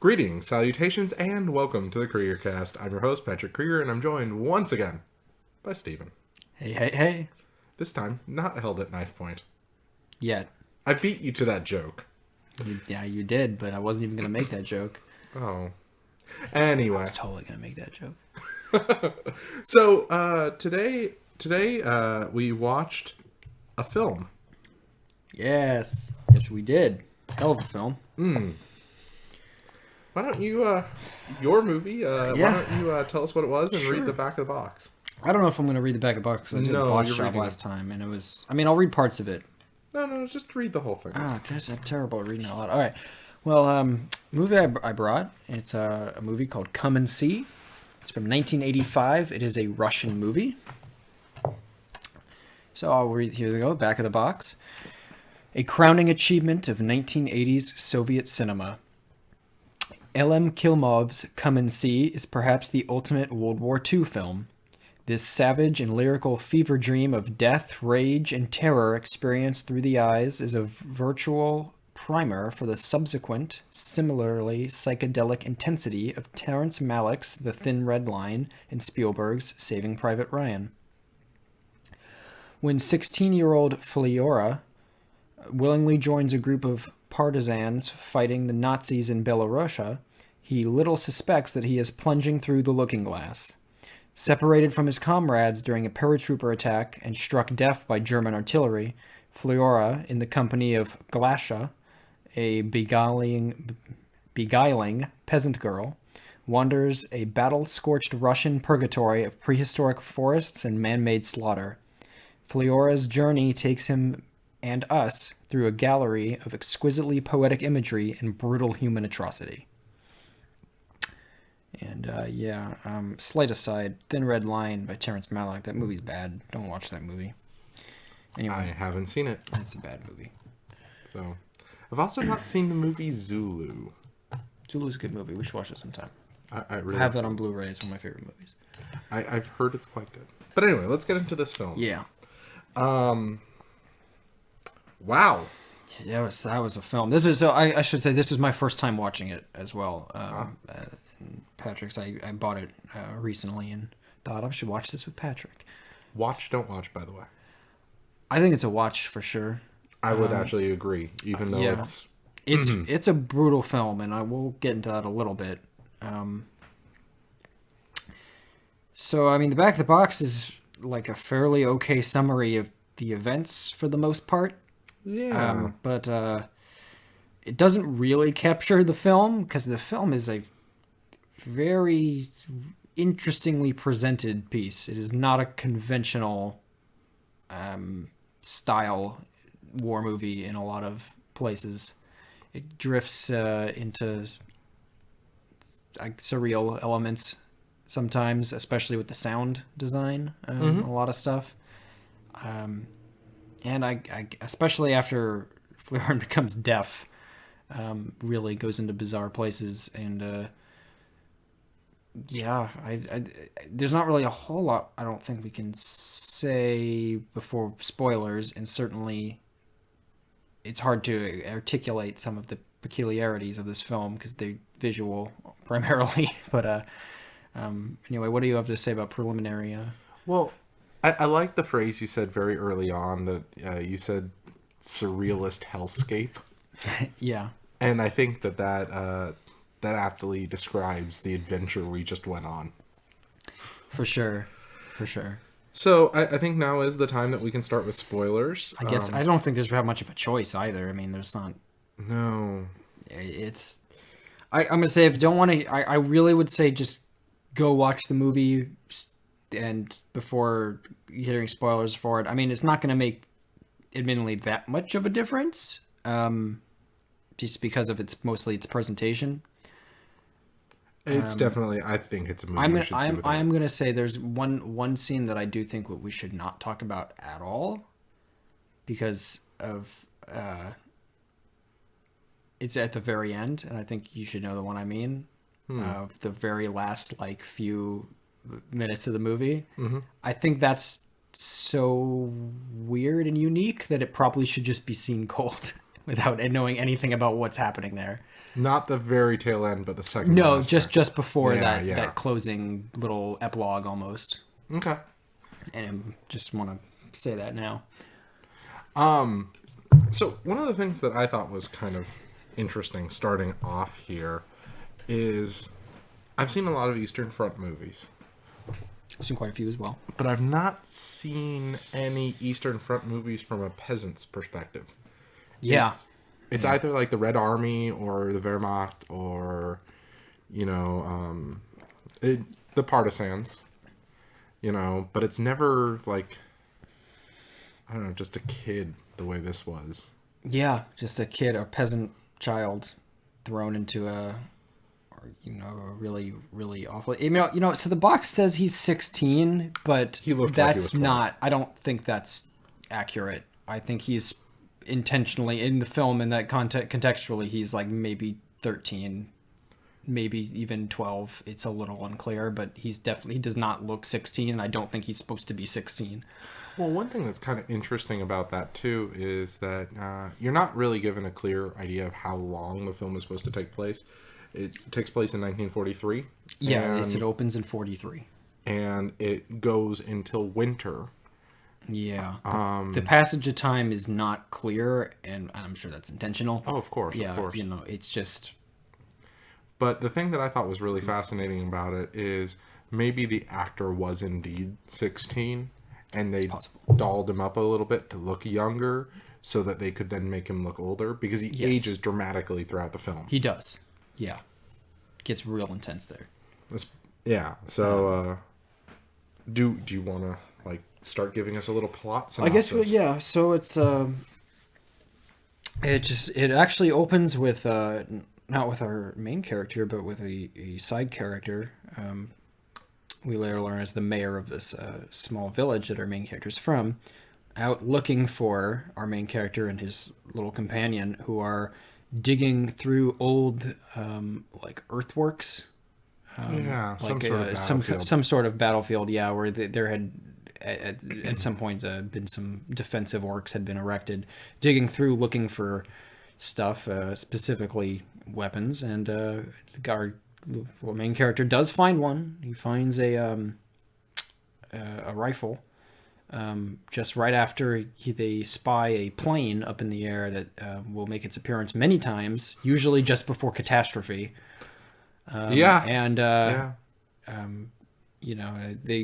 Greetings, salutations, and welcome to the Kreeger cast. I'm your host, Patrick Kreeger, and I'm joined once again by Steven. Hey, hey, hey. This time, not held at knife point. Yet. I beat you to that joke. You did, but I wasn't even going to make that joke. Oh. I Anyway. was totally going to make that joke. So, today, we watched a film. Yes, we did. Hell of a film. Why don't you, your movie, why don't you tell us what it was and read the back of the box? I don't know if I'm going to read the back of the box. I did a botch job last time, and it was... I'll read parts of it. No, just read the whole thing. I'm terrible at reading a lot. All right. Well, movie I brought, it's a movie called Come and See. It's from 1985. It is a Russian movie. So I'll read, here we go, back of the box. A crowning achievement of 1980s Soviet cinema. L.M. Kilmov's Come and See is perhaps the ultimate World War II film. This savage and lyrical fever dream of death, rage, and terror experienced through the eyes is a virtual primer for the subsequent, similarly psychedelic intensity of Terrence Malick's The Thin Red Line and Spielberg's Saving Private Ryan. When 16-year-old Fliora willingly joins a group of partisans fighting the Nazis in Belarusia, he little suspects that he is plunging through the looking glass. Separated from his comrades during a paratrooper attack and struck deaf by German artillery, Fliora, in the company of Glasha, a beguiling peasant girl, wanders a battle-scorched Russian purgatory of prehistoric forests and man-made slaughter. Fliora's journey takes him and us through a gallery of exquisitely poetic imagery and brutal human atrocity. And, slight aside, Thin Red Line by Terrence Malick. That movie's bad. Don't watch that movie. Anyway. I haven't seen it. It's a bad movie. So, I've also not seen the movie Zulu. Zulu's a good movie. We should watch it sometime. I really have that on Blu-ray. It's one of my favorite movies. I've heard it's quite good. But anyway, let's get into this film. Yeah. Wow. Yeah, that was a film. This is so I should say this was my first time watching it as well. Patrick's I bought it recently and thought I should watch this with Patrick. Watch, don't watch, by the way. I think it's a watch for sure. I would actually agree, even though it's a brutal film, and I will get into that a little bit. So the back of the box is like a fairly okay summary of the events for the most part. Yeah. But it doesn't really capture the film because the film is a very interestingly presented piece. It is not a conventional style war movie in a lot of places. It drifts into surreal elements sometimes, especially with the sound design, a lot of stuff. And I especially after Fleurin becomes deaf, really goes into bizarre places. And there's not really a whole lot I don't think we can say before spoilers, and certainly it's hard to articulate some of the peculiarities of this film because they're visual primarily. But anyway, what do you have to say about preliminary? Well, I like the phrase you said very early on that you said surrealist hellscape. Yeah. And I think that aptly describes the adventure we just went on. For sure. So I think now is the time that we can start with spoilers. I guess I don't think there's that much of a choice either. There's not. No. It's. I'm gonna say if you don't want to, I really would say just go watch the movie, and before hearing spoilers for it. It's not gonna make, admittedly, that much of a difference. Just because of its presentation. It's definitely. I think it's a movie. I'm gonna say there's one scene that I do think we should not talk about at all, because of it's at the very end, and I think you should know the one I mean. Of the very last few minutes of the movie. I think that's so weird and unique that it probably should just be seen cold without knowing anything about what's happening there. Not the very tail end, but the second to No, last just before Yeah, that yeah. that closing little epilogue almost. Okay. And I just want to say that now. So one of the things that I thought was kind of interesting starting off here is I've seen a lot of Eastern Front movies, I've seen quite a few as well. but I've not seen any Eastern Front movies from a peasant's perspective. Yeah. It's either like the Red Army or the Wehrmacht or, the partisans, but it's never like, I don't know, just a kid the way this was. Yeah, just a kid, a peasant child thrown into a really, really awful. So the box says he's 16, but He looked like he was that's 12. not, I don't think that's accurate. I think he's intentionally in the film in that contextually, he's like maybe 13, maybe even 12. It's a little unclear, but he does not look 16, and I don't think he's supposed to be 16. Well, one thing that's kind of interesting about that too is that you're not really given a clear idea of how long the film is supposed to take place. It takes place in 1943. Yeah, yes, it opens in 43. And it goes until winter. Yeah. The passage of time is not clear, and I'm sure that's intentional. Oh, of course, Yeah, of course. It's just... But the thing that I thought was really fascinating about it is maybe the actor was indeed 16, and they dolled him up a little bit to look younger so that they could then make him look older, because he ages dramatically throughout the film. He does. Yeah. Gets real intense there. Yeah. So, do you want to like start giving us a little plot synopsis? I guess yeah. So it's it actually opens with not with our main character, but with a side character. We later learn as the mayor of this small village that our main character is from, out looking for our main character and his little companion, who are digging through old like earthworks. Yeah, Like some sort of battlefield, yeah, where there had at some point been some defensive works had been erected, digging through looking for stuff, specifically weapons, and our main character does find one. He finds a rifle. Just right after they spy a plane up in the air that will make its appearance many times, usually just before catastrophe. The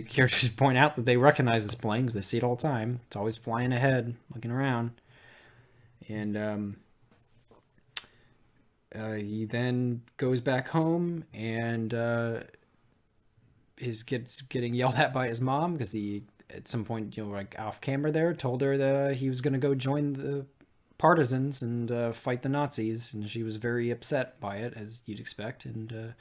characters point out that they recognize this plane because they see it all the time. It's always flying ahead, looking around. And he then goes back home and gets getting yelled at by his mom because he, at some point, like off camera there, told her that he was going to go join the partisans and fight the Nazis, and she was very upset by it, as you'd expect. And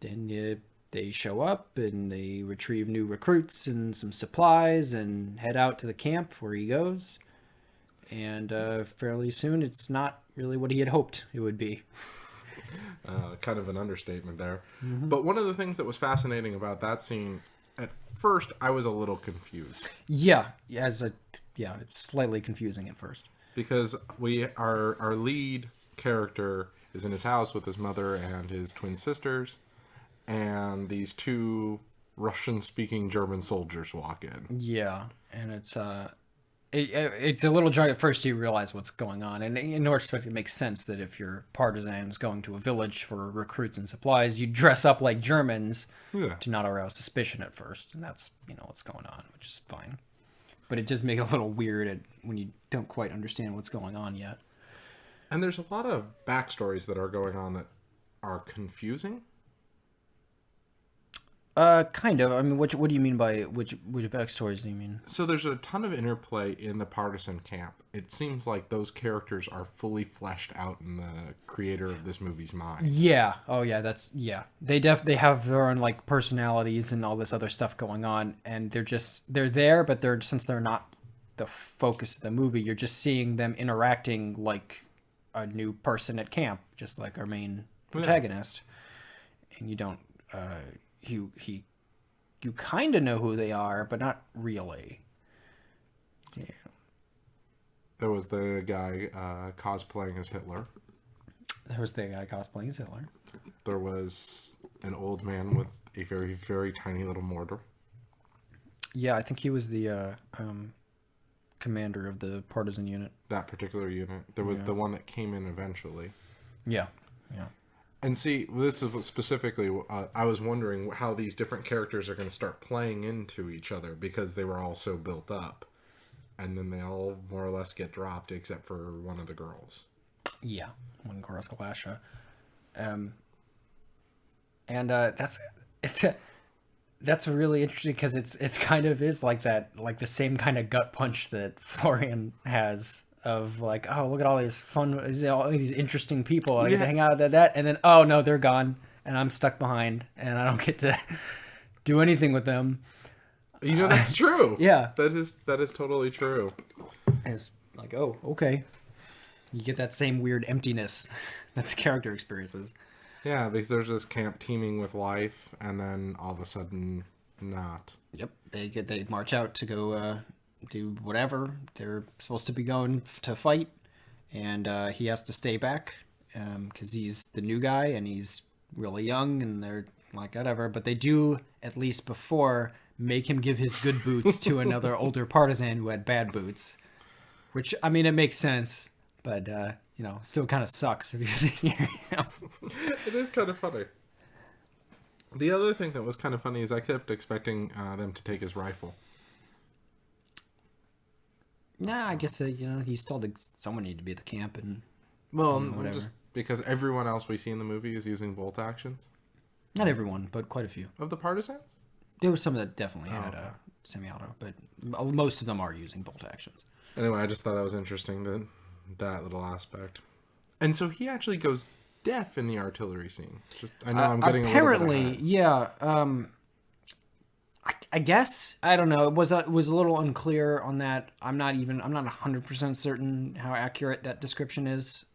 then they show up and they retrieve new recruits and some supplies and head out to the camp where he goes. And fairly soon, it's not really what he had hoped it would be. Kind of an understatement there. Mm-hmm. But one of the things that was fascinating about that scene, at first, I was a little confused. Yeah, it's slightly confusing at first. Because our lead character is in his house with his mother and his twin sisters, and these two Russian-speaking German soldiers walk in. Yeah, and it's a little jarring at first. You realize what's going on, and in order to make sense that if you're partisans going to a village for recruits and supplies, you dress up like Germans to not arouse suspicion at first, and that's what's going on, which is fine. But it does make it a little weird when you don't quite understand what's going on yet. And there's a lot of backstories that are going on that are confusing. Kind of. I mean, what do you mean by which backstories do you mean? So there's a ton of interplay in the partisan camp. It seems like those characters are fully fleshed out in the creator of this movie's mind. Yeah. Oh, yeah. They have their own like personalities and all this other stuff going on, and they're there, but since they're not the focus of the movie, you're just seeing them interacting like a new person at camp, just like our main protagonist, and you don't. You kind of know who they are, but not really. Yeah. There was the guy cosplaying as Hitler. There was the guy cosplaying as Hitler. There was an old man with a very, very tiny little mortar. Yeah, I think he was the commander of the partisan unit. That particular unit. There was the one that came in eventually. Yeah, yeah. And see, this is specifically, I was wondering how these different characters are going to start playing into each other because they were all so built up. And then they all more or less get dropped except for one of the girls. Yeah, one girl's Galasha. That's really interesting because it's kind of is like that, like the same kind of gut punch that Florian has of like, oh, look at all these fun, all these interesting people. I get to hang out with that, and then oh no, they're gone, and I'm stuck behind, and I don't get to do anything with them. You know, that's true. Yeah, that is totally true. And it's like, oh, okay, you get that same weird emptiness that the character experiences. Yeah, because there's this camp teeming with life, and then all of a sudden, not. Yep, they march out to go do whatever they're supposed to be going to fight, and he has to stay back because he's the new guy and he's really young, and they're like whatever. But they do at least before make him give his good boots to another older partisan who had bad boots, which I mean it makes sense, but you know, still kind of sucks if you think. You know? It is kind of funny. The other thing that was kind of funny is I kept expecting them to take his rifle. Nah, I guess you know, he's told someone needed to be at the camp and whatever. Just because everyone else we see in the movie is using bolt actions. Not everyone, but quite a few. Of the partisans? There was some that definitely had semi-auto, but most of them are using bolt actions. Anyway, I just thought that was interesting, that little aspect. And so he actually goes deaf in the artillery scene. Just I know I'm getting apparently, a little bit yeah. I guess I don't know. It was a little unclear on that. I'm not 100% certain how accurate that description is.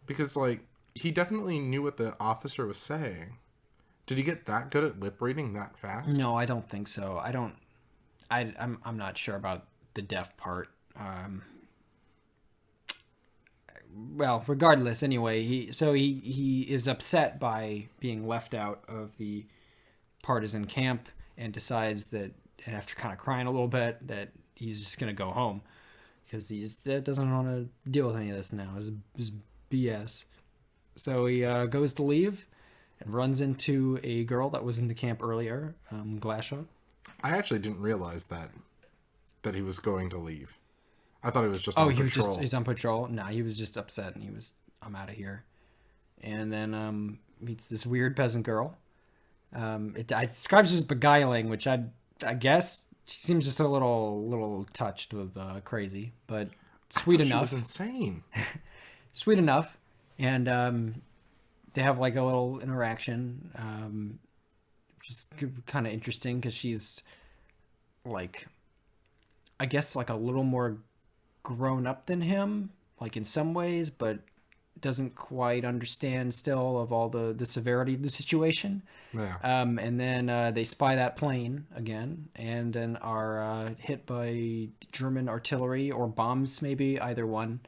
Because like he definitely knew what the officer was saying. Did he get that good at lip reading that fast? No, I don't think so. I'm not sure about the deaf part. Well, regardless, anyway, he is upset by being left out of the partisan camp and decides that, and after kind of crying a little bit, that he's just gonna go home because he doesn't want to deal with any of this now. It's BS. So he goes to leave and runs into a girl that was in the camp earlier, Glasha. I actually didn't realize that he was going to leave. I thought he was just on patrol. He's on patrol. Nah, he was just upset and I'm out of here. And then meets this weird peasant girl. It describes her as beguiling, which I guess she seems just a little touched with crazy, but sweet enough. She was insane. Sweet enough. And they have like a little interaction, which is kind of interesting because she's like, I guess like a little more grown up than him, like in some ways, but doesn't quite understand still of all the severity of the situation. Yeah. And then they spy that plane again, and then are hit by German artillery or bombs, maybe either one.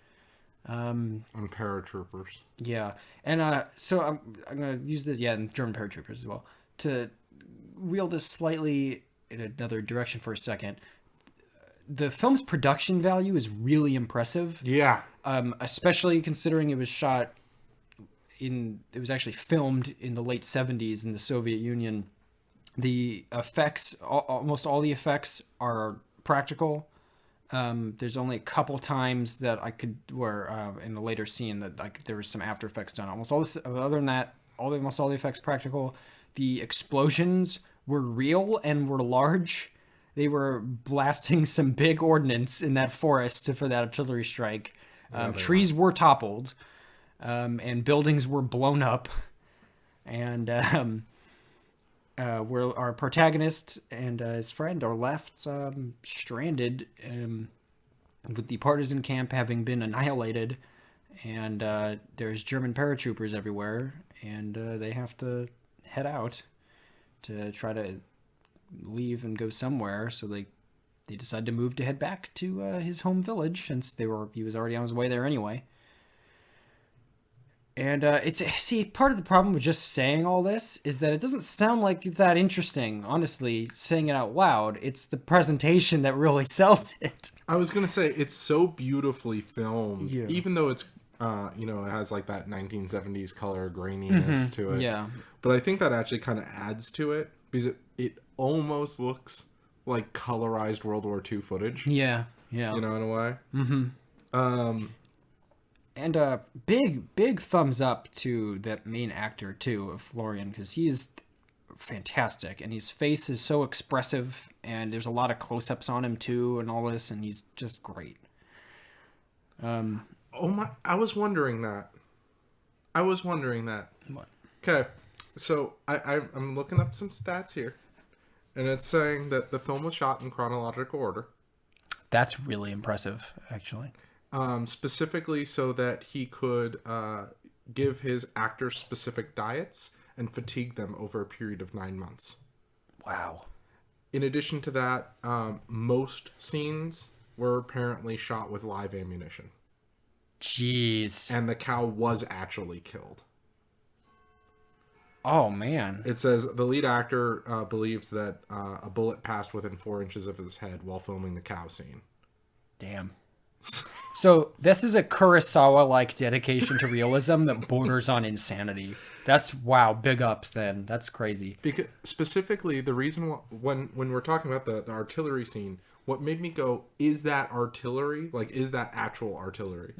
And paratroopers. Yeah, and so I'm gonna use this, and German paratroopers as well, to wheel this slightly in another direction for a second. The film's production value is really impressive. Yeah. Especially considering it was actually filmed in the late 70s in the Soviet Union. The effects, almost all the effects are practical. There's only a couple times that where in the later scene that there was some After Effects done. Almost all this, other than that, almost all the effects practical. The explosions were real and were large. They were blasting some big ordnance in that forest for that artillery strike. Trees were toppled, and buildings were blown up. And where our protagonist and his friend are left stranded with the partisan camp having been annihilated. And there's German paratroopers everywhere, and they have to head out to try to leave and go somewhere. So they decide to head back to his home village since he was already on his way there anyway. And see, part of the problem with just saying all this is that it doesn't sound like that interesting. Honestly, saying it out loud, it's the presentation that really sells it. I was gonna say it's so beautifully filmed, Yeah. even though it's it has like that 1970s color graininess to it. Yeah. But I think that actually kind of adds to it because it almost looks like colorized World War II footage. Yeah. Yeah. You know, in a way. And big thumbs up to that main actor too of Florian, because he's fantastic and his face is so expressive and there's a lot of close-ups on him too and all this, and he's just great. Oh my! I was wondering that. What? Okay, so I'm looking up some stats here, and it's saying that the film was shot in chronological order. That's really impressive, actually. Specifically so that he could give his actors specific diets and fatigue them over a period of 9 months. Wow. In addition to that, most scenes were apparently shot with live ammunition. Jeez. And the cow was actually killed. Oh, man. It says the lead actor believes that a bullet passed within 4 inches of his head while filming the cow scene. Damn. So this is a Kurosawa-like dedication to realism that borders on insanity. That's, wow, big ups then. That's crazy. Because specifically, the reason when we're talking about the artillery scene, what made me go, is that artillery? Like, is that actual artillery?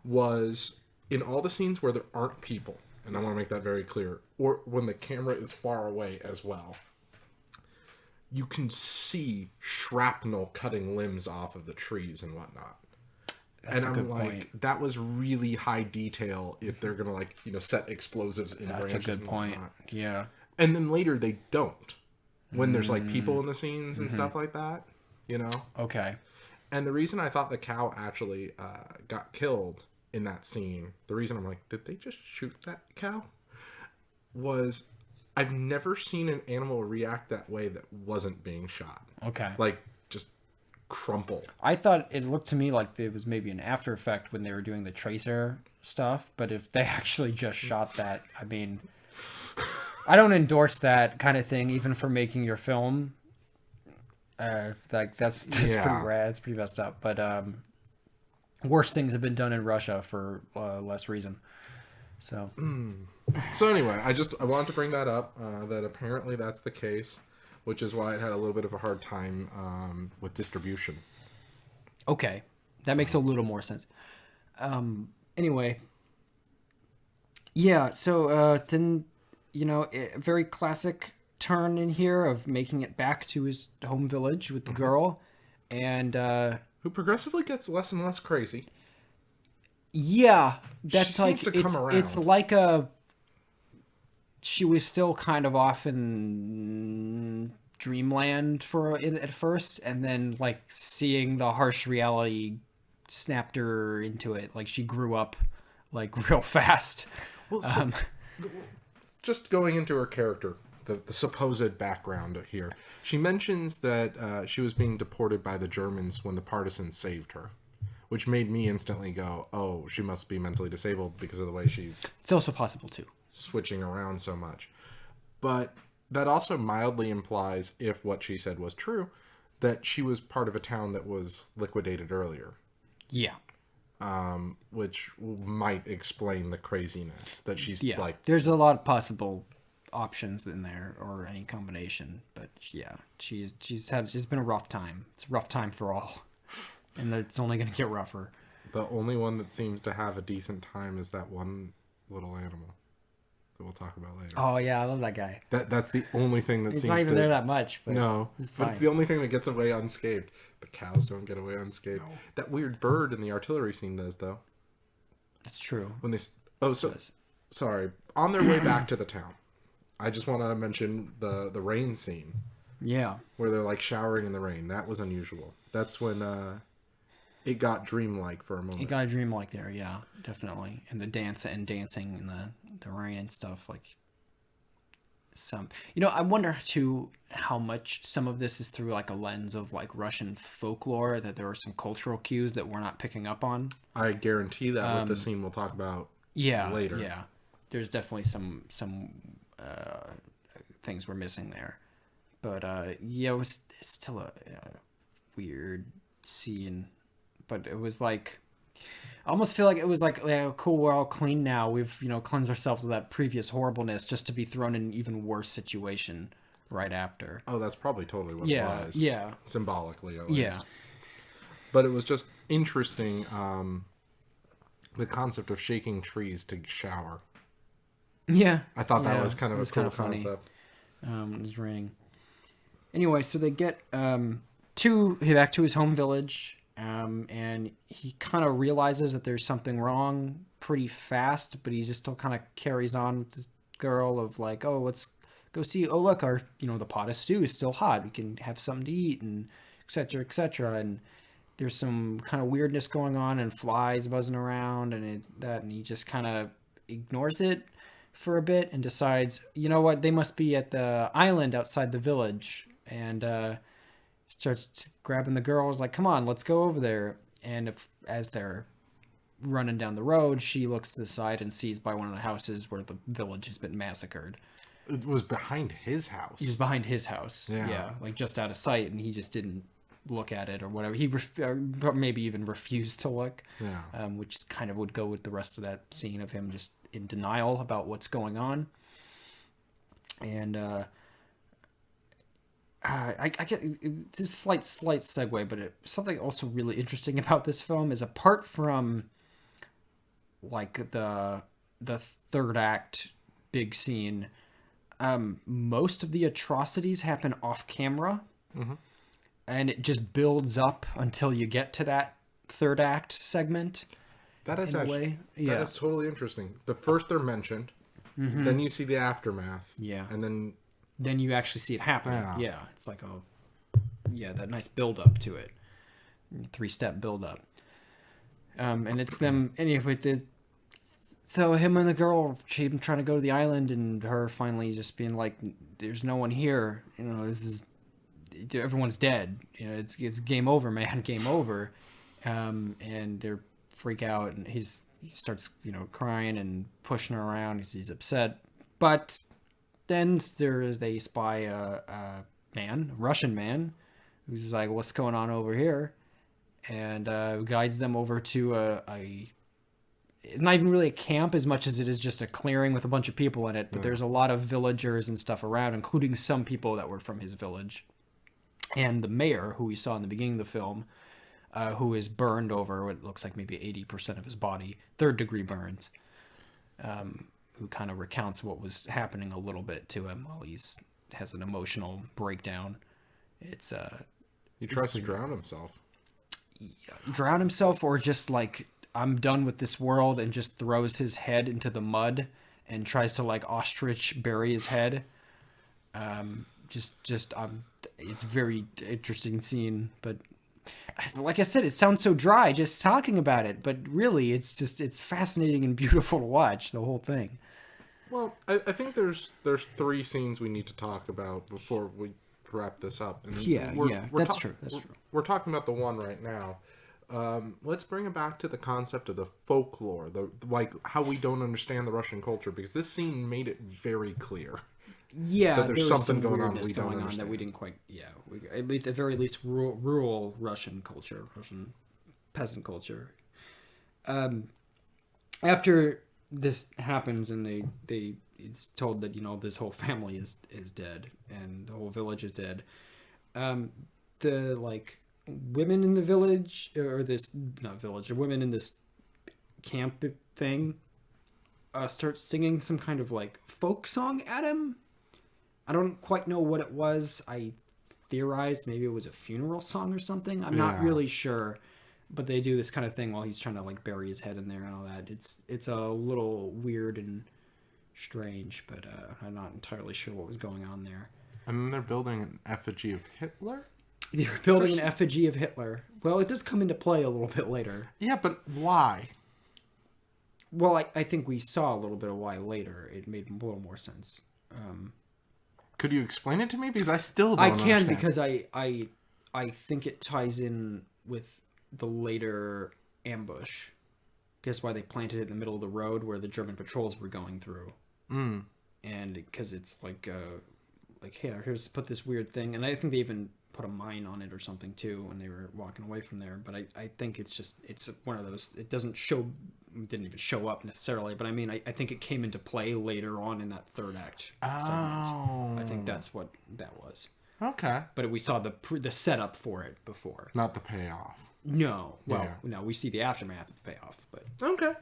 Was in all the scenes where there aren't people, and I want to make that very clear, or when the camera is far away as well, you can see shrapnel cutting limbs off of the trees and whatnot. That's and a I'm good like, point. that was really high detail if they're gonna set explosives in That's branches. a good and point. whatnot. Yeah. And then later they don't, when there's like people in the scenes and stuff like that, Okay. And the reason I thought the cow actually got killed in that scene, the reason I'm like, did they just shoot that cow? Was I've never seen an animal react that way that wasn't being shot. Okay. Like, just crumple. I thought it looked to me like it was maybe an after effect when they were doing the tracer stuff, but if they actually just shot that, I mean, I don't endorse that kind of thing, even for making your film. That's pretty rad. It's pretty messed up. But worse things have been done in Russia for less reason. So. So anyway, I wanted to bring that up. That apparently that's the case, which is why it had a little bit of a hard time with distribution. Okay, that makes a little more sense. Anyway. Yeah. So then, a very classic turn in here of making it back to his home village with the girl, and who progressively gets less and less crazy. Yeah, that's She like seems to come it's around. like she was still kind of off in dreamland at first, and then like seeing the harsh reality snapped her into it. Like she grew up like real fast. Well, just going into her character, the supposed background here, she mentions that she was being deported by the Germans when the partisans saved her, which made me instantly go, oh, she must be mentally disabled because of the way she's It's also possible too. switching around so much. But that also mildly implies, if what she said was true, that she was part of a town that was liquidated earlier. Yeah. Which might explain the craziness that she's Yeah. like. There's a lot of possible options in there, or any combination. But yeah, she's been a rough time. It's a rough time for all, and it's only going to get rougher. The only one that seems to have a decent time is that one little animal that we'll talk about later. Oh yeah, I love that guy. That's the only thing that It's seems not even to... there that much. But No, it's but fine. it's the only thing that gets away unscathed. The cows don't get away unscathed. No. That weird bird in the artillery scene does, though. It's true. When they... Oh, so... Sorry. On their way back to the town, I just want to mention the rain scene. Yeah. Where they're like showering in the rain. That was unusual. That's when it got dreamlike for a moment. You got a dream like there, yeah, definitely. And the dancing in the rain and stuff, like I wonder too how much some of this is through like a lens of like Russian folklore, that there are some cultural cues that we're not picking up on. I guarantee that with the scene we'll talk about later. Yeah. There's definitely some things we're missing there. But yeah, it's still a weird scene. But it was like, I almost feel like it was like, yeah, cool, we're all clean now. We've, cleansed ourselves of that previous horribleness just to be thrown in an even worse situation right after. Oh, that's probably totally what Yeah, it was. yeah. Symbolically, at least. Yeah. But it was just interesting, the concept of shaking trees to shower. Yeah. I thought that Yeah, was kind of it was a cool kind of funny. concept. It was raining. Anyway, so they get back to his home village, and he kind of realizes that there's something wrong pretty fast, but he just still kind of carries on with this girl of like, oh, let's go see. Oh, look, our the pot of stew is still hot. We can have something to eat, and etc. etc. And there's some kind of weirdness going on, and flies buzzing around, and he just kind of ignores it for a bit and decides, you know what, they must be at the island outside the village, and starts grabbing the girls like, come on, let's go over there. And as they're running down the road, she looks to the side and sees by one of the houses where the village has been massacred. It was behind his house. He was behind his house. Yeah. Like just out of sight, and he just didn't look at it or whatever. He maybe even refused to look. Yeah. Which kind of would go with the rest of that scene of him just in denial about what's going on. And I get this slight segue, but something also really interesting about this film is, apart from like the third act big scene, most of the atrocities happen off camera. Mm-hmm. And it just builds up until you get to that third act segment. That is actually, that is totally interesting. The first they're mentioned, then you see the aftermath. Yeah. And then you actually see it happening. Yeah. It's like that nice build up to it. 3-step build up. And it's them anyway. So him and the girl trying to go to the island, and her finally just being like, "There's no one here. Everyone's dead. It's game over, man. Game over." And they're freak out, and he starts crying and pushing her around because he's upset. But then they spy a Russian man, who's like, "What's going on over here?" And guides them over to it's not even really a camp as much as it is just a clearing with a bunch of people in it. But there's a lot of villagers and stuff around, including some people that were from his village. And the mayor, who we saw in the beginning of the film, who is burned over what looks like maybe 80% of his body, third-degree burns, who kind of recounts what was happening a little bit to him while has an emotional breakdown. he tries to drown himself. Drown himself, or just like, I'm done with this world, and just throws his head into the mud and tries to like ostrich bury his head. It's a very interesting scene, but like I said, it sounds so dry just talking about it, but really it's fascinating and beautiful to watch the whole thing. Well, I think there's 3 scenes we need to talk about before we wrap this up. And that's true. We're talking about the one right now. Let's bring it back to the concept of the folklore, like how we don't understand the Russian culture, because this scene made it very clear. Yeah, that there's something some going on we don't understand. That we didn't quite. Yeah, at the very least, rural Russian culture, Russian peasant culture. After this happens, and it's told that this whole family is dead, and the whole village is dead. The women in the village, or this not village, the women in this camp thing, start singing some kind of folk song at him. I don't quite know what it was. I theorized maybe it was a funeral song or something. I'm not really sure, but they do this kind of thing while he's trying to bury his head in there and all that. It's a little weird and strange, but I'm not entirely sure what was going on there. And then they're building an effigy of Hitler? They're building an effigy of Hitler. Well, it does come into play a little bit later. Yeah, but why? Well, I think we saw a little bit of why later. It made a little more sense. Could you explain it to me? Because I still don't understand. I can, because I think it ties in with the later ambush. Guess why they planted it in the middle of the road where the German patrols were going through. Mm. And because it's like here, here's put this weird thing. And I think they even put a mine on it or something too when they were walking away from there. But I think it's one of those, it didn't even show up necessarily, but I mean, I think it came into play later on in that third act segment. I think that's what that was. Okay. But we saw the setup for it before. Not the payoff. No. Well, no, we see the aftermath of the payoff, but... Okay.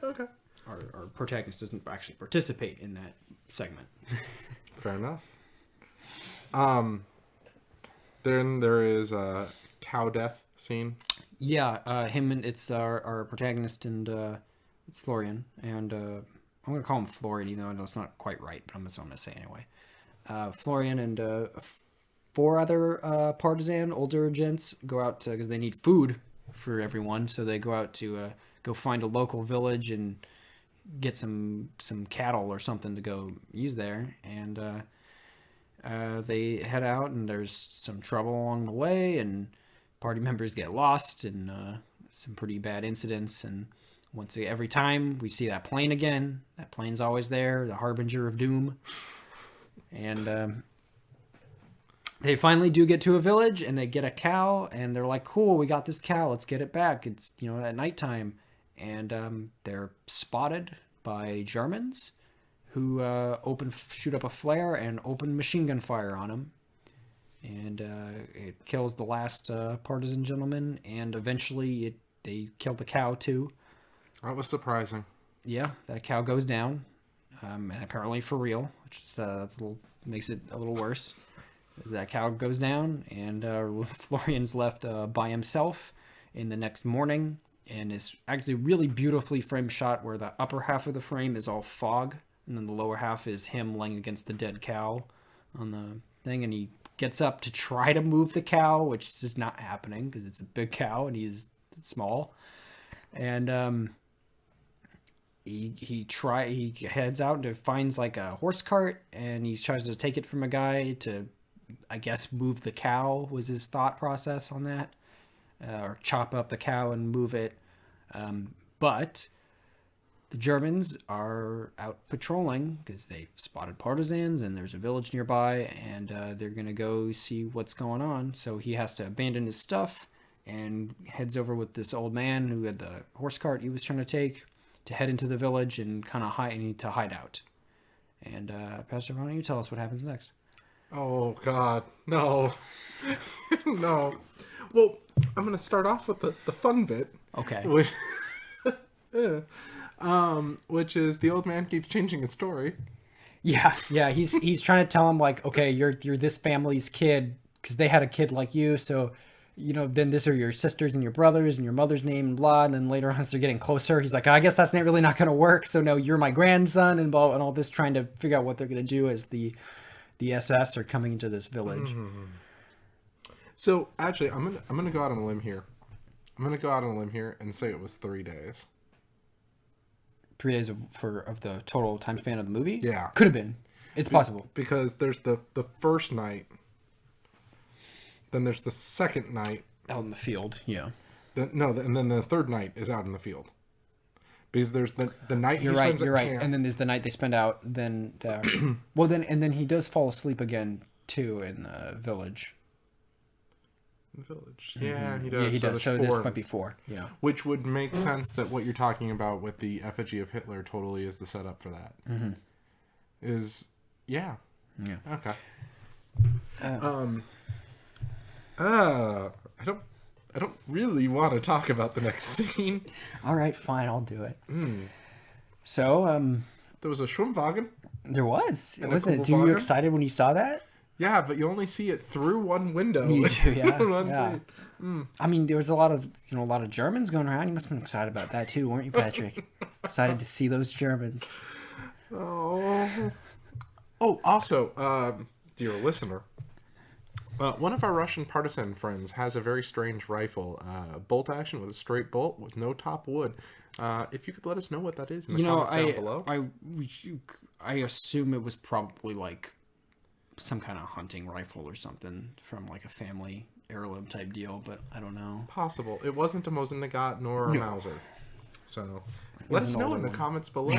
Our protagonist doesn't actually participate in that segment. Fair enough. Then there is a cow death scene. Yeah, it's our protagonist, and it's Florian, and I'm going to call him Florian, even though it's not quite right, but that's what I'm going to say anyway. Florian and 4 other partisan older gents go out because they need food for everyone, so they go out to go find a local village and get some cattle or something to go use there, and they head out, and there's some trouble along the way, and party members get lost, and some pretty bad incidents, and every time we see that plane again, that plane's always there, the harbinger of doom, and they finally do get to a village, and they get a cow, and they're like, cool, we got this cow, let's get it back. It's, at nighttime. And they're spotted by Germans who shoot up a flare and open machine gun fire on them. And it kills the last partisan gentleman, and eventually they kill the cow too. That was surprising. Yeah, that cow goes down, and apparently for real, which is, makes it a little worse. That cow goes down, and Florian's left by himself in the next morning, and is actually really beautifully framed shot where the upper half of the frame is all fog, and then the lower half is him laying against the dead cow on the thing, and he gets up to try to move the cow, which is just not happening because it's a big cow and he's small, and he heads out and finds like a horse cart, and he tries to take it from a guy to, I guess, move the cow was his thought process on that, or chop up the cow and move it. But the Germans are out patrolling because they spotted partisans, and there's a village nearby, and they're going to go see what's going on. So he has to abandon his stuff and heads over with this old man who had the horse cart he was trying to take to head into the village and kind of hide out. And Pastor, why don't you tell us what happens next? Oh, God. No. No. Well, I'm going to start off with the fun bit. Okay. Which is the old man keeps changing his story. Yeah. He's trying to tell him, like, okay, you're this family's kid because they had a kid like you, so, then this are your sisters and your brothers and your mother's name and blah, and then later on as they're getting closer, he's like, I guess that's not really not going to work, so no, you're my grandson, and blah, and all this, trying to figure out what they're going to do as the SS are coming into this village. Mm-hmm. So actually, I'm gonna go out on a limb here. And say it was 3 days. 3 days of the total time span of the movie? Yeah, could have been. It's possible because there's the first night, then there's the second night out in the field. Yeah. And then the third night is out in the field. Because there's the night you're right, and then there's the night they spend out. Then, then he does fall asleep again too in the village. Yeah, he does. Yeah, he does. So this might be 4. Yeah. Which would make sense that what you're talking about with the effigy of Hitler totally is the setup for that. Mm-hmm. Yeah. Okay. I don't really want to talk about the next scene. All right, fine, I'll do it. So, there was a Schwimmwagen. There was. Were you excited when you saw that? Yeah, but you only see it through one window. You do, yeah. I mean, there was a lot of Germans going around. You must have been excited about that too, weren't you, Patrick? Excited to see those Germans. Oh, also, dear listener, one of our Russian partisan friends has a very strange rifle, bolt action with a straight bolt with no top wood. If you could let us know what that is in the comment down below. I assume it was probably like some kind of hunting rifle or something from like a family heirloom type deal, but I don't know. Possible. It wasn't a Mosin Nagant nor a Mauser. So let us know in the comments below.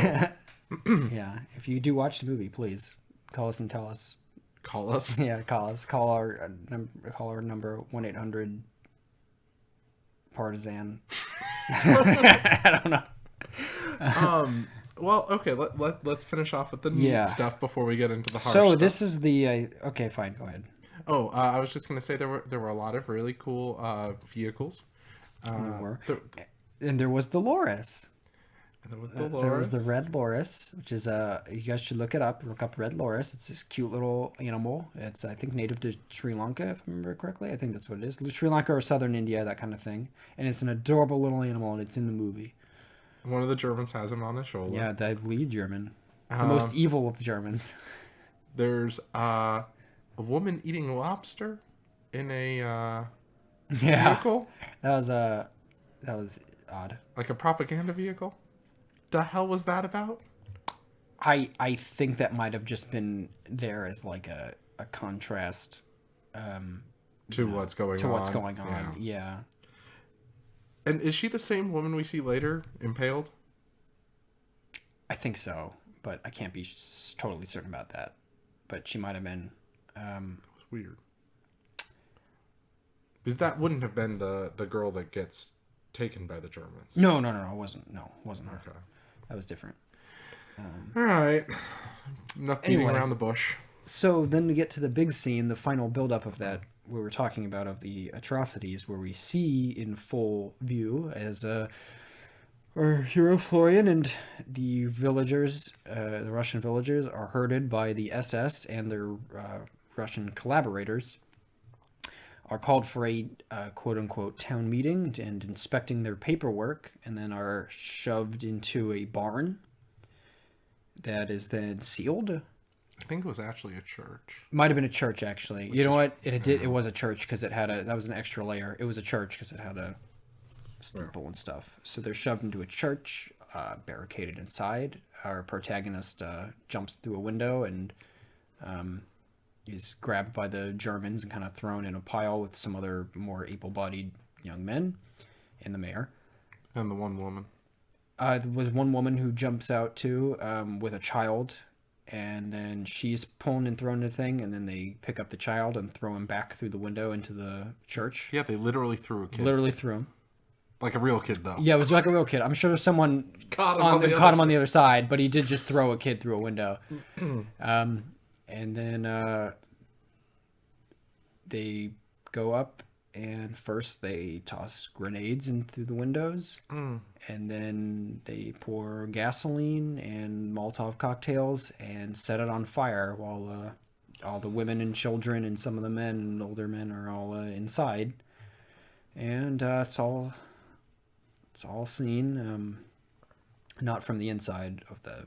Yeah, if you do watch the movie, please call us and tell us. Call us. Yeah, call us. Call our number 1-800 partisan. I don't know. Well, okay. Let's finish off with the neat stuff before we get into the harsh So stuff. this is the okay. Fine, go ahead. Oh, I was just gonna say there were a lot of really cool vehicles. And there was the Loris. There was the There was the red loris, which is you guys should look it up. Look up red loris. It's this cute little animal. It's I think native to Sri Lanka, if I remember correctly. I think that's what it is. Sri Lanka or southern India, that kind of thing. And it's an adorable little animal, and it's in the movie. One of the Germans has him on his shoulder. Yeah, the lead German, the most evil of Germans. There's a woman eating lobster in a vehicle. That was odd. Like a propaganda vehicle. The hell was that about? I think that might have just been there as like a contrast to what's going on. Yeah. And is she the same woman we see later impaled? I think so, but I can't be totally certain about that. But she might have been. That was weird. Because that wouldn't have been the girl that gets taken by the Germans. No, it wasn't. No, it wasn't her. Okay. That was different. All right. Enough beating around the bush. So then we get to the big scene, the final buildup of that we were talking about, of the atrocities, where we see in full view as our hero Florian and the villagers, the Russian villagers, are herded by the SS and their Russian collaborators, are called for a quote-unquote town meeting and inspecting their paperwork, and then are shoved into a barn that is then sealed. I think it was actually a church. Might have been a church, actually. You know what? It was a church because it had that was an extra layer. It was a church because it had a steeple and stuff. So they're shoved into a church, barricaded inside. Our protagonist jumps through a window and is grabbed by the Germans and kind of thrown in a pile with some other more able-bodied young men and the mayor. And the one woman. There was one woman who jumps out too with a child, and then she's pulled and thrown in the thing, and then they pick up the child and throw him back through the window into the church. Yeah, they literally threw a kid. Literally threw him. Like a real kid, though. Yeah, it was like a real kid. I'm sure someone caught him on the other side, but he did just throw a kid through a window. And then they go up, and first they toss grenades in through the windows, and then they pour gasoline and Molotov cocktails and set it on fire while all the women and children and some of the men and older men are all inside. And it's all seen, not from the inside of the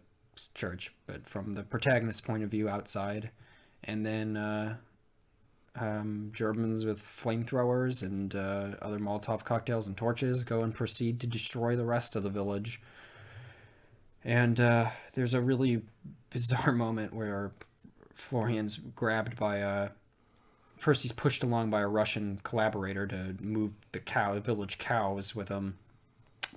church, but from the protagonist's point of view outside. And then Germans with flamethrowers and other Molotov cocktails and torches go and proceed to destroy the rest of the village. And there's a really bizarre moment where Florian's grabbed by first he's pushed along by a Russian collaborator to move the village cows with him.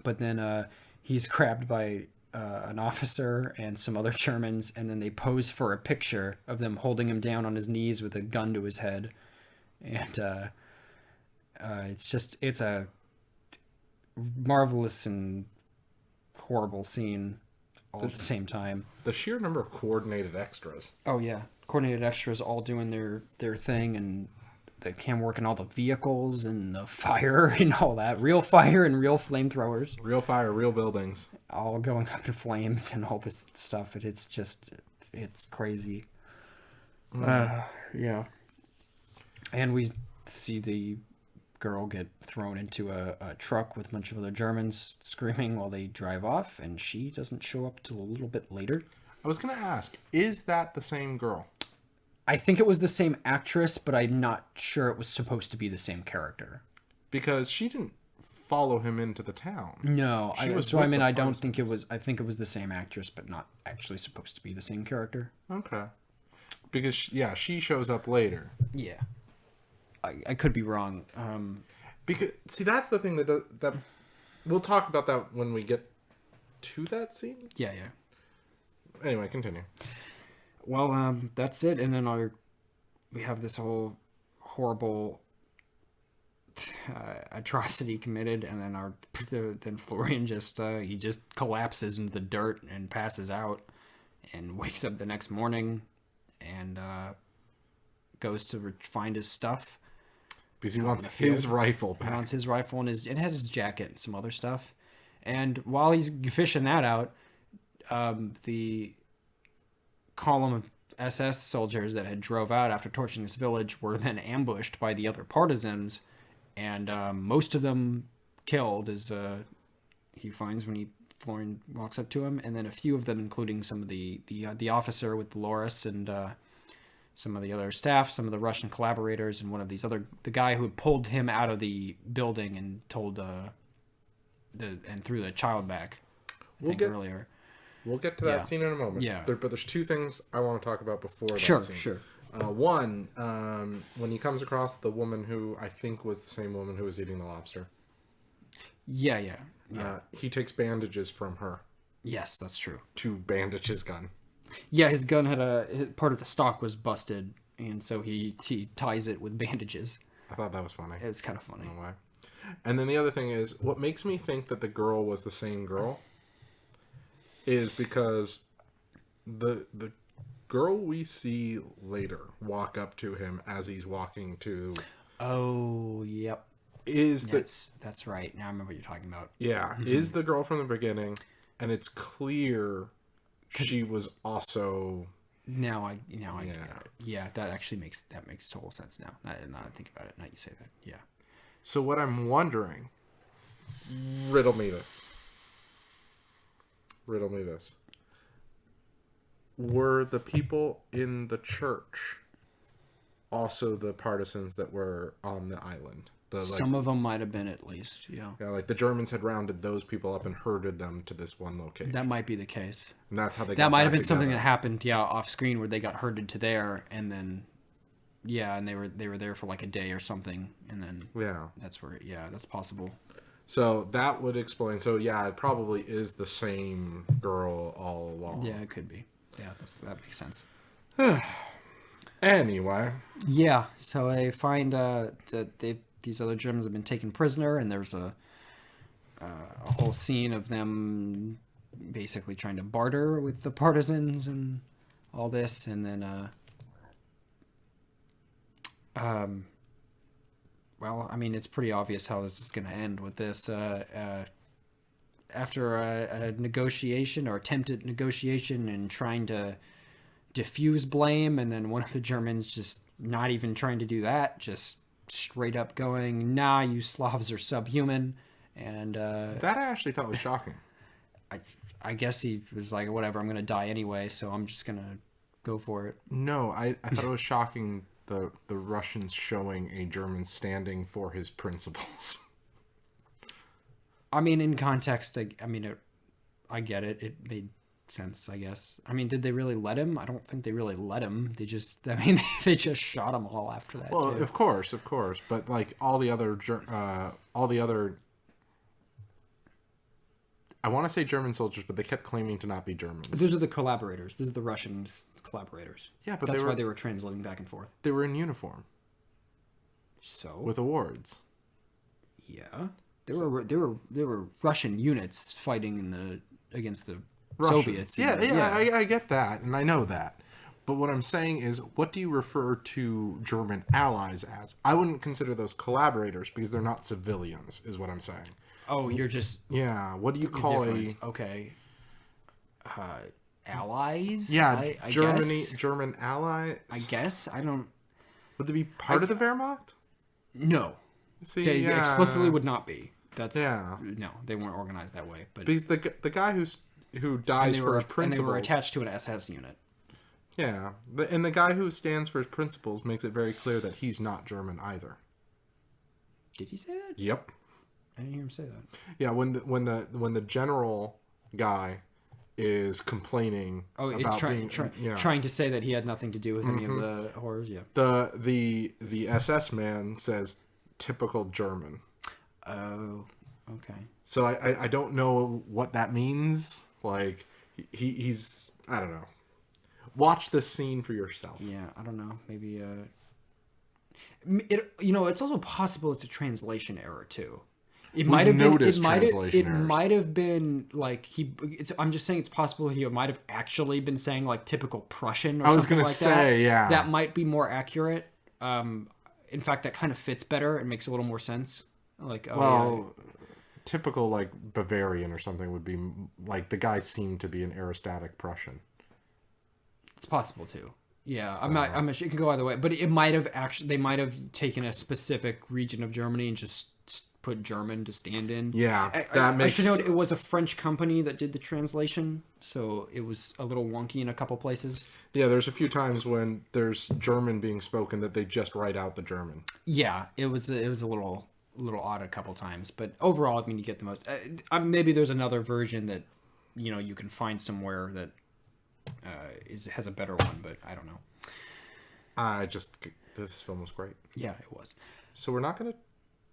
But then he's grabbed by an officer and some other Germans, and then they pose for a picture of them holding him down on his knees with a gun to his head. And it's a marvelous and horrible scene all at the same time. The sheer number of coordinated extras. Oh yeah, coordinated extras all doing their thing, and the camera work and all the vehicles and the fire and all that. Real fire and real flamethrowers. Real fire, real buildings. All going up in flames and all this stuff. It's crazy. Yeah. And we see the girl get thrown into a truck with a bunch of other Germans screaming while they drive off, and she doesn't show up till a little bit later. I was going to ask, is that the same girl? I think it was the same actress, but I'm not sure it was supposed to be the same character. Because she didn't follow him into the town. No, I don't think it was. I think it was the same actress, but not actually supposed to be the same character. Okay. Because she shows up later. Yeah, I could be wrong. Because that's the thing that we'll talk about that when we get to that scene? Yeah, yeah. Anyway, continue. Well, that's it. And then we have this whole horrible atrocity committed, and then Florian just he just collapses into the dirt and passes out, and wakes up the next morning, and goes to find his stuff. Because he wants his rifle back. He wants his rifle and it had his jacket and some other stuff. And while he's fishing that out, the column of SS soldiers that had drove out after torching this village were then ambushed by the other partisans, and most of them killed, as he finds when Florian walks up to him, and then a few of them, including some of the officer with Dolores and some of the other staff, some of the Russian collaborators, and the guy who had pulled him out of the building and threw the child back. Earlier. We'll get to that scene in a moment. Yeah. But there's two things I want to talk about before that scene. Sure. One, when he comes across the woman who I think was the same woman who was eating the lobster. Yeah. He takes bandages from her. Yes, that's true. To bandage his gun. Yeah, his gun had part of the stock was busted, and so he ties it with bandages. I thought that was funny. It was kind of funny. I don't know why. And then the other thing is, what makes me think that the girl was the same girl is because the girl we see later walk up to him as he's walking to... Oh, yep. That's right. Now I remember what you're talking about. Yeah, is the girl from the beginning, and it's clear she was also... Now I get it. Yeah, that actually makes total sense now. Now I think about it. Now you say that. Yeah. So what I'm wondering, riddle me this. Were the people in the church also the partisans that were on the island? Some of them might have been, at least, yeah. Yeah, like the Germans had rounded those people up and herded them to this one location. That might be the case. And that's how they got That might have been together. something that happened, off screen, where they got herded to there, and then, and they were there for like a day or something, and then that's where, that's possible. So that would explain. So it probably is the same girl all along. Yeah, it could be. Yeah, that makes sense. Anyway. Yeah, so I find that these other Germans have been taken prisoner, and there's a whole scene of them basically trying to barter with the partisans and all this, and then well, I mean, it's pretty obvious how this is going to end with this. After a negotiation or attempted negotiation and trying to diffuse blame, and then one of the Germans just not even trying to do that, just straight up going, "Nah, you Slavs are subhuman," and that I actually thought was shocking. I guess he was like, "Whatever, I'm going to die anyway, so I'm just going to go for it." No, I thought it was shocking. The Russians showing a German standing for his principles. I mean, in context, I get it. It made sense, I guess. I mean, did they really let him? I don't think they really let him. They just shot them all after that. Well, too. of course. But like all the other, I want to say German soldiers, but they kept claiming to not be Germans. Those are the collaborators. These are the Russians collaborators. Yeah, but that's why they were translating back and forth. They were in uniform. So with awards. Yeah, there were Russian units fighting against the Russians. Soviets. Yeah, I get that, and I know that. But what I'm saying is, what do you refer to German allies as? I wouldn't consider those collaborators because they're not civilians, is what I'm saying. Oh, you're just... Yeah, what do you call Okay. Allies? Yeah, I Germany, guess? German ally? I guess? I don't... Would they be part of the Wehrmacht? No. See, they explicitly would not be. That's... Yeah. No, they weren't organized that way. But because the guy who dies for his principles... And they were attached to an SS unit. Yeah, and the guy who stands for his principles makes it very clear that he's not German either. Did he say that? Yep. I didn't hear him say that. Yeah, when the general guy is complaining about trying to say that he had nothing to do with any of the horrors. Yeah. The SS man says typical German. Oh. Okay. So I don't know what that means. Like, he's... I don't know. Watch this scene for yourself. Yeah, I don't know. Maybe it's also possible it's a translation error too. It might have been. It might have been like I'm just saying it's possible he might have actually been saying like typical Prussian or something like that. I was gonna say, yeah. That might be more accurate. In fact, that kind of fits better. It makes a little more sense. Like, typical like Bavarian or something would be like the guy seemed to be an aerostatic Prussian. It's possible too. Yeah, I'm not sure. It can go either way, but it might have they might have taken a specific region of Germany and just put German to stand in. Yeah, I should note it was a French company that did the translation, so it was a little wonky in a couple places. Yeah, there's a few times when there's German being spoken that they just write out the German. Yeah, it was a little odd a couple times, but overall, I mean, you get the most. Maybe there's another version that you can find somewhere that has a better one, but I don't know. This film was great. Yeah, it was. So we're not going to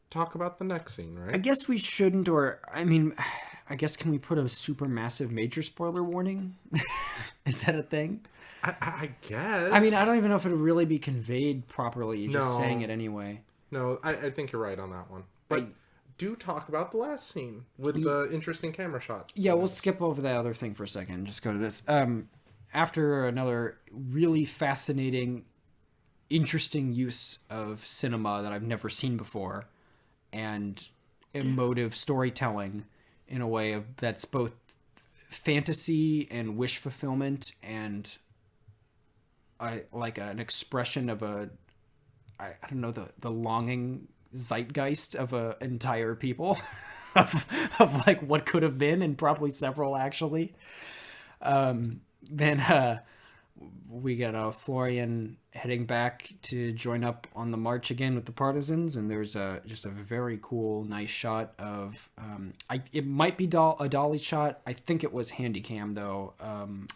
talk about the next scene, right? I guess we shouldn't, or I mean, I guess can we put a super massive major spoiler warning? Is that a thing? I guess. I mean, I don't even know if it'll really be conveyed properly. You're just saying it anyway. No, I think you're right on that one. But do talk about the last scene with the interesting camera shot. Yeah, we'll skip over that other thing for a second. Just go to this. After another really fascinating, interesting use of cinema that I've never seen before, and emotive storytelling in a way that's both fantasy and wish fulfillment, and like an expression of I don't know, the longing zeitgeist of an entire people of like what could have been, and probably several actually. Then we got Florian heading back to join up on the march again with the partisans, and there's just a very cool, nice shot of it might be a dolly shot. I think it was handy cam though.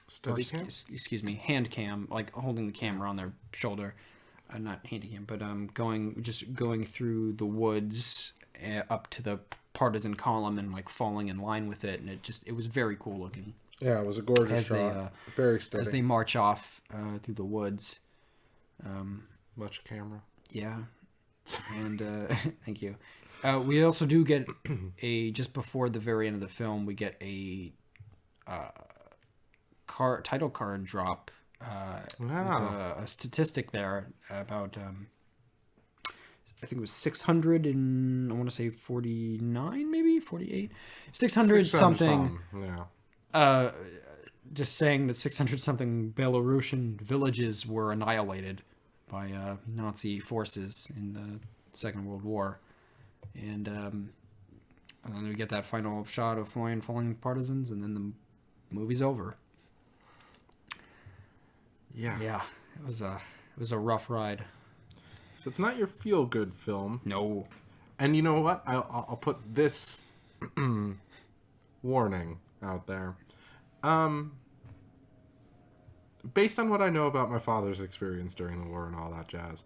Steady cam? Excuse me, hand cam, like holding the camera on their shoulder. Not handy cam, but going through the woods up to the partisan column and like falling in line with it, and it was very cool looking. Yeah, it was a gorgeous shot. Very steady. As they march off through the woods. Much camera. Yeah. And thank you. We also do get just before the very end of the film, we get a title card drop with a statistic there about I think it was 600 and I want to say 49, maybe 48, 600 something. Yeah. Just saying that 600 something Belarusian villages were annihilated by Nazi forces in the Second World War, and then we get that final shot of Florian falling partisans, and then the movie's over. Yeah, it was a rough ride. So it's not your feel-good film. No. And you know what? I'll put this warning out there. Based on what I know about my father's experience during the war and all that jazz,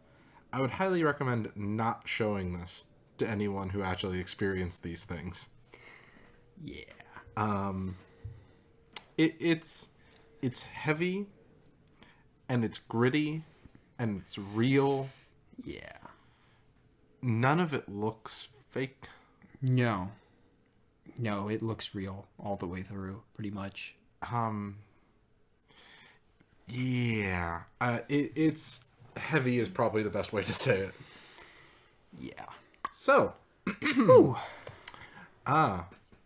I would highly recommend not showing this to anyone who actually experienced these things. Yeah. It's heavy, and it's gritty, and it's real. Yeah. None of it looks fake. No, it looks real all the way through, pretty much. Yeah. It's heavy is probably the best way to say it. Yeah. So, do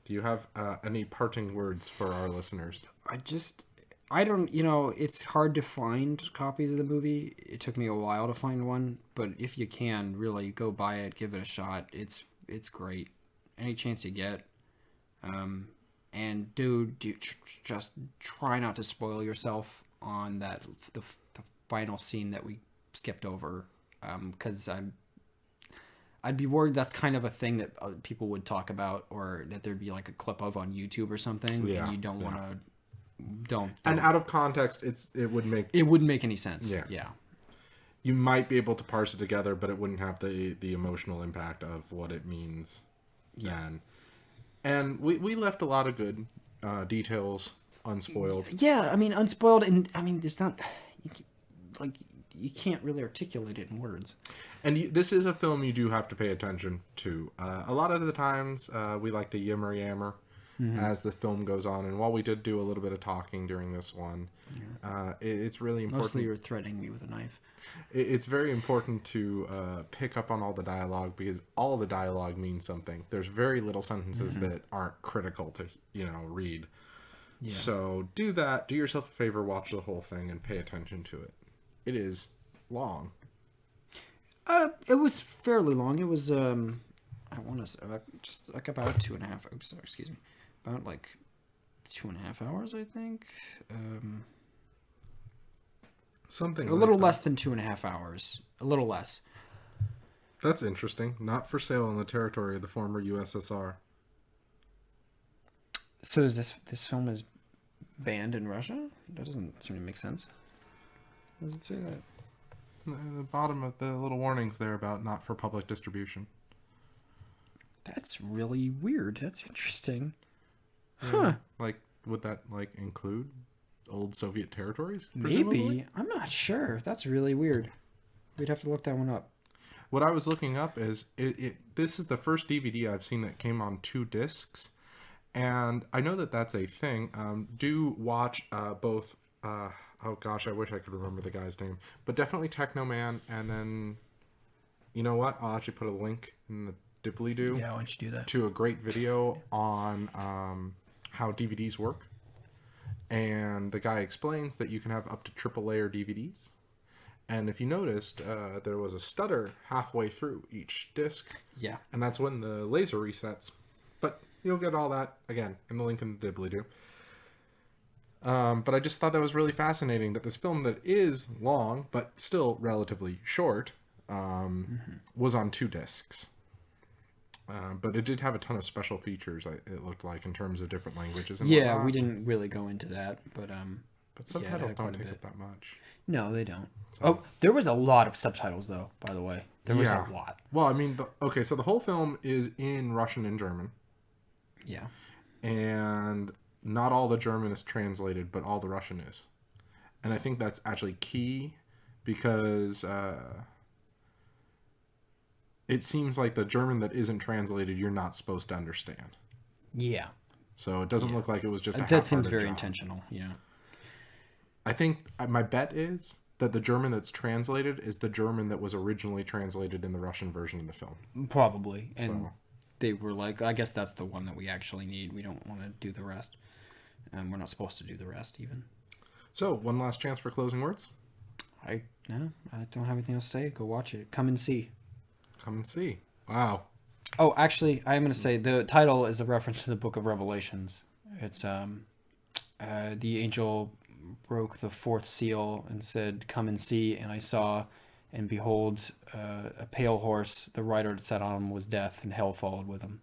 you have any parting words for our listeners? I don't, it's hard to find copies of the movie. It took me a while to find one, but if you can, really go buy it, give it a shot. It's great. Any chance you get. And just try not to spoil yourself on the final scene that we skipped over, because I'd be worried that's kind of a thing that people would talk about, or that there'd be like a clip of on YouTube or something, and you don't want to. Don't. And out of context, it wouldn't make any sense. Yeah. You might be able to parse it together, but it wouldn't have the emotional impact of what it means then. Mm-hmm. we left a lot of good details unspoiled. Yeah, I mean, unspoiled, and I mean, there's not like you can't really articulate it in words. And this is a film you do have to pay attention to. A lot of the times, we like to yammer yammer as the film goes on. And while we did do a little bit of talking during this one, it's really important. Mostly you're threatening me with a knife. It's very important to pick up on all the dialogue because all the dialogue means something. There's very little sentences that aren't critical to read. Yeah. So do that. Do yourself a favor. Watch the whole thing and pay attention to it. It is long. It was fairly long. It was I want to say just like about 2.5. Oops, sorry, excuse me. About like 2.5 hours, I think. Something a little less than 2.5 hours. A little less. That's interesting. Not for sale in the territory of the former USSR. So is this film is banned in Russia? That doesn't seem to make sense. Does it say that? The bottom of the little warnings there about not for public distribution. That's really weird. That's interesting. Huh. Like, would that include old Soviet territories? Presumably? Maybe. I'm not sure. That's really weird. We'd have to look that one up. What I was looking up is this is the first DVD I've seen that came on 2 discs. And I know that that's a thing. Do watch both... oh gosh, I wish I could remember the guy's name. But definitely Technoman, and then... You know what? I'll actually put a link in the dibbly-doo. Yeah, why don't you do that? To a great video on how DVDs work. And the guy explains that you can have up to triple layer DVDs. And if you noticed, there was a stutter halfway through each disc. Yeah. And that's when the laser resets. But you'll get all that, again, in the link in the dibbly-doo. But I just thought that was really fascinating that this film that is long, but still relatively short, was on 2 discs. But it did have a ton of special features, it looked like, in terms of different languages. And yeah, whatnot. we didn't really go into that, but subtitles don't take up that much. No, they don't. So. Oh, there was a lot of subtitles, though, by the way. There was a lot. Well, I mean, so the whole film is in Russian and German. Yeah. And not all the German is translated, but all the Russian is. And I think that's actually key because it seems like the German that isn't translated, you're not supposed to understand. Yeah. So it doesn't look like it was just a that seems very job. Intentional, yeah. I think my bet is that the German that's translated is the German that was originally translated in the Russian version of the film. Probably. And they were like, I guess that's the one that we actually need. We don't want to do the rest. And we're not supposed to do the rest, even. So, one last chance for closing words? I don't have anything else to say. Go watch it. Come and see. Come and see. Wow. Oh, actually, I'm going to say the title is a reference to the Book of Revelations. It's the angel broke the 4th seal and said, "Come and see." And I saw, and behold, a pale horse. The rider that sat on him was death, and hell followed with him.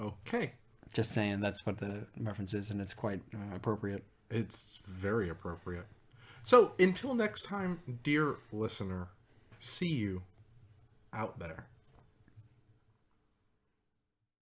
Okay. Just saying, that's what the reference is, and it's quite appropriate. It's very appropriate. So, until next time, dear listener, see you out there.